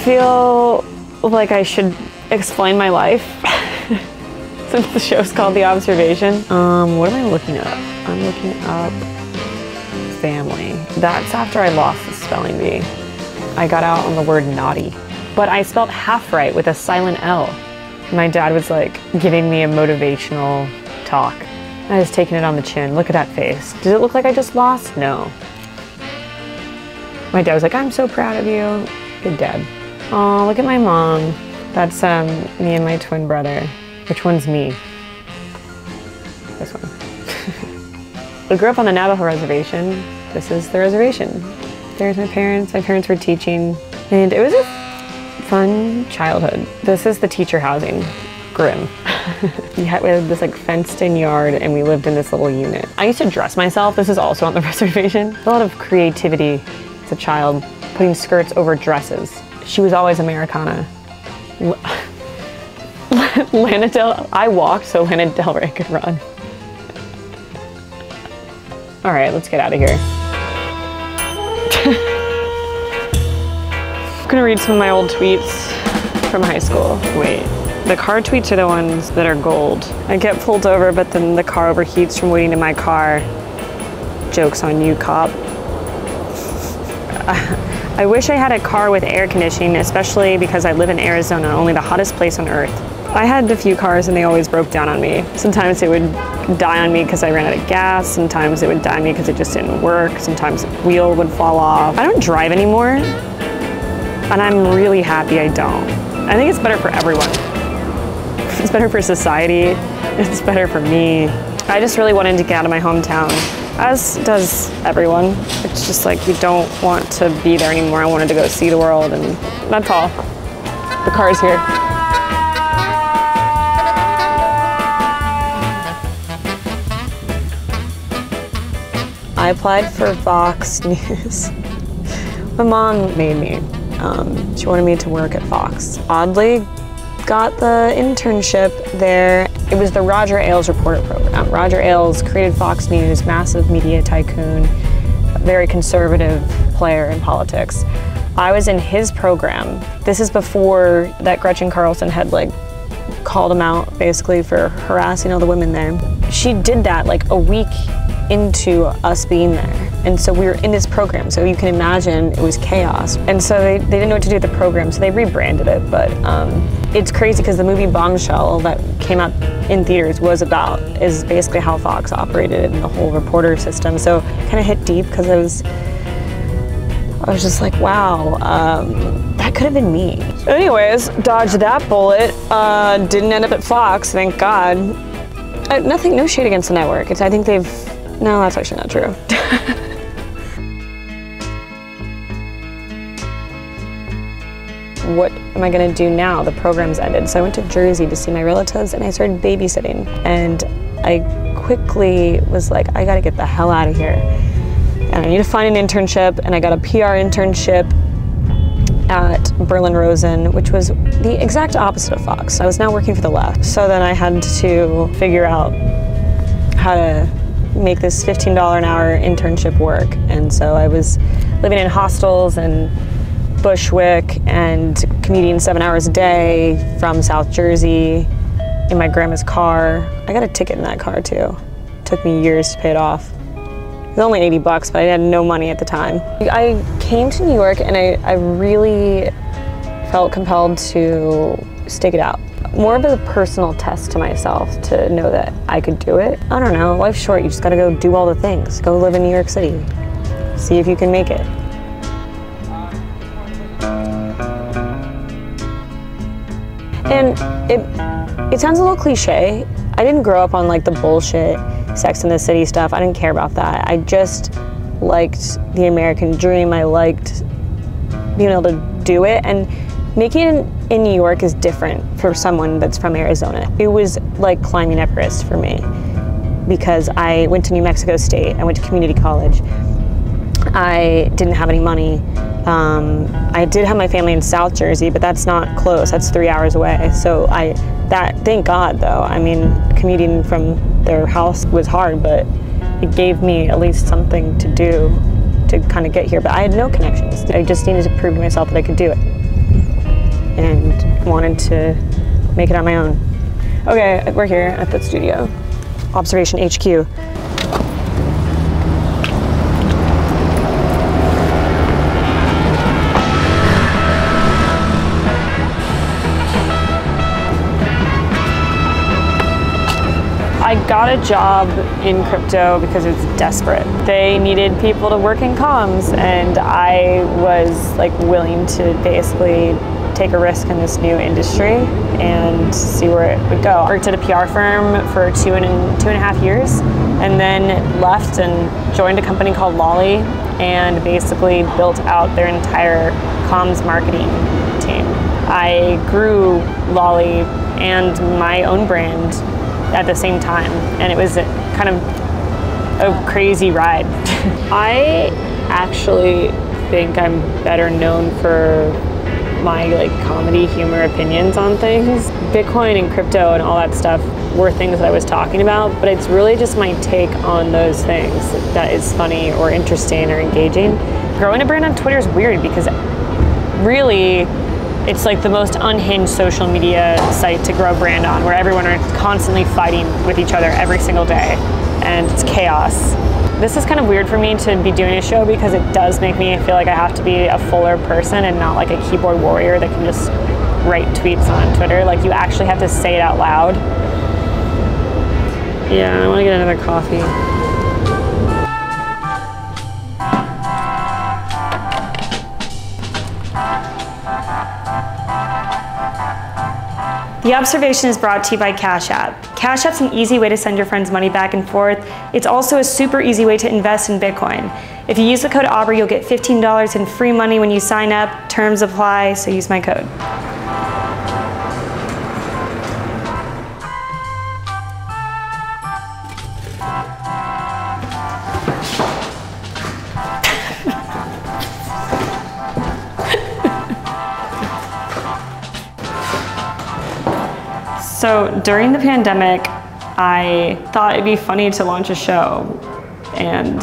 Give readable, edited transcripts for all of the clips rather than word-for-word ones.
feel like I should explain my life since the show's called The Observation. What am I looking up? I'm looking up family. That's after I lost the spelling bee. I got out on the word naughty, but I spelled half right with a silent L. My dad was like giving me a motivational talk. I was taking it on the chin. Look at that face. Does it look like I just lost? No. My dad was like, I'm so proud of you. Good dad. Oh, look at my mom. That's me and my twin brother. Which one's me? This one. I grew up on the Navajo reservation. This is the reservation. There's my parents. My parents were teaching, and it was a fun childhood. This is the teacher housing. Grim. We had this like fenced-in yard, and we lived in this little unit. I used to dress myself. This is also on the reservation. A lot of creativity as a child, putting skirts over dresses. She was always Americana. I walked so Lana Del Rey could run. All right, let's get out of here. I'm gonna read some of my old tweets from high school. Wait, the car tweets are the ones that are gold. I get pulled over, but then the car overheats from waiting in my car. Joke's on you, cop. I wish I had a car with air conditioning, especially because I live in Arizona, only the hottest place on earth. I had a few cars and they always broke down on me. Sometimes it would die on me because I ran out of gas. Sometimes it would die on me because it just didn't work. Sometimes the wheel would fall off. I don't drive anymore, and I'm really happy I don't. I think it's better for everyone. It's better for society. It's better for me. I just really wanted to get out of my hometown, as does everyone. It's just like you don't want to be there anymore. I wanted to go see the world, and that's all. The car's here. I applied for Fox News. My mom made me. She wanted me to work at Fox. Oddly, got the internship there. It was the Roger Ailes reporter program. Roger Ailes created Fox News, massive media tycoon, a very conservative player in politics. I was in his program. This is before that Gretchen Carlson had like called him out basically for harassing all the women there. She did that like a week into us being there. And so we were in this program, so you can imagine it was chaos. And so they didn't know what to do with the program, so they rebranded it. But it's crazy because the movie Bombshell that came out in theaters is basically how Fox operated and the whole reporter system. So it kind of hit deep because I was just like, wow, that could have been me. Anyways, dodged that bullet. Didn't end up at Fox, thank God. No shade against the network. I think no, that's actually not true. What am I gonna do now? The program's ended. So I went to Jersey to see my relatives and I started babysitting. And I quickly was like, I gotta get the hell out of here. And I need to find an internship, and I got a PR internship at Berlin Rosen, which was the exact opposite of Fox. I was now working for the left. So then I had to figure out how to make this $15 an hour internship work. And so I was living in hostels and Bushwick and commuting 7 hours a day from South Jersey in my grandma's car. I got a ticket in that car too. It took me years to pay it off. It was only 80 bucks, but I had no money at the time. I came to New York and I really felt compelled to stick it out. More of a personal test to myself to know that I could do it. I don't know, life's short, you just gotta go do all the things. Go live in New York City. See if you can make it. And it sounds a little cliche. I didn't grow up on like the bullshit Sex and the City stuff. I didn't care about that. I just liked the American dream. I liked being able to do it. And making it in New York is different for someone that's from Arizona. It was like climbing Everest for me because I went to New Mexico State. I went to community college. I didn't have any money. I did have my family in South Jersey, but that's not close. That's 3 hours away. So thank God though. I mean, commuting from their house was hard, but it gave me at least something to do to kind of get here. But I had no connections. I just needed to prove to myself that I could do it. and wanted to make it on my own. Okay, we're here at the studio. Observation HQ. I got a job in crypto because it's desperate. They needed people to work in comms, and I was like willing to basically take a risk in this new industry and see where it would go. I worked at a PR firm for two and a half years, and then left and joined a company called Lolly, and basically built out their entire comms marketing team. I grew Lolly and my own brand at the same time, and it was kind of a crazy ride. I actually think I'm better known for my like comedy humor opinions on things. Bitcoin and crypto and all that stuff were things that I was talking about, but it's really just my take on those things that is funny or interesting or engaging. Growing a brand on Twitter is weird because really it's like the most unhinged social media site to grow a brand on, where everyone are constantly fighting with each other every single day, and it's chaos. This is kind of weird for me to be doing a show because it does make me feel like I have to be a fuller person and not like a keyboard warrior that can just write tweets on Twitter. Like, you actually have to say it out loud. Yeah, I want to get another coffee. The observation is brought to you by Cash App. Cash App's an easy way to send your friends money back and forth. It's also a super easy way to invest in Bitcoin. If you use the code Aubrey, you'll get $15 in free money when you sign up. Terms apply, so use my code. So during the pandemic, I thought it'd be funny to launch a show, and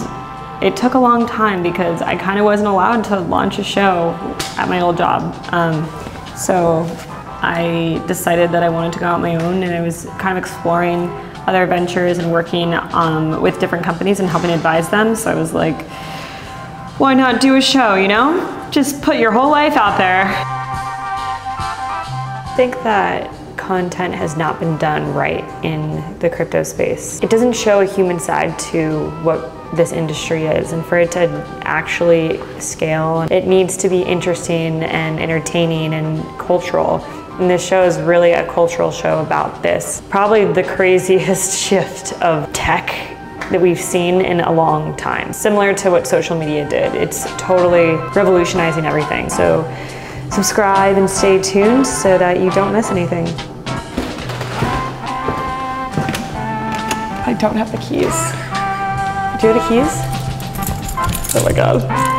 it took a long time because I kind of wasn't allowed to launch a show at my old job. So I decided that I wanted to go out on my own, and I was kind of exploring other ventures and working with different companies and helping advise them. So I was like, why not do a show, you know? Just put your whole life out there. I think that content has not been done right in the crypto space. It doesn't show a human side to what this industry is, and for it to actually scale, it needs to be interesting and entertaining and cultural. And this show is really a cultural show about this. Probably the craziest shift of tech that we've seen in a long time. Similar to what social media did. It's totally revolutionizing everything. So subscribe and stay tuned so that you don't miss anything. I don't have the keys. Do you have the keys? Oh my God.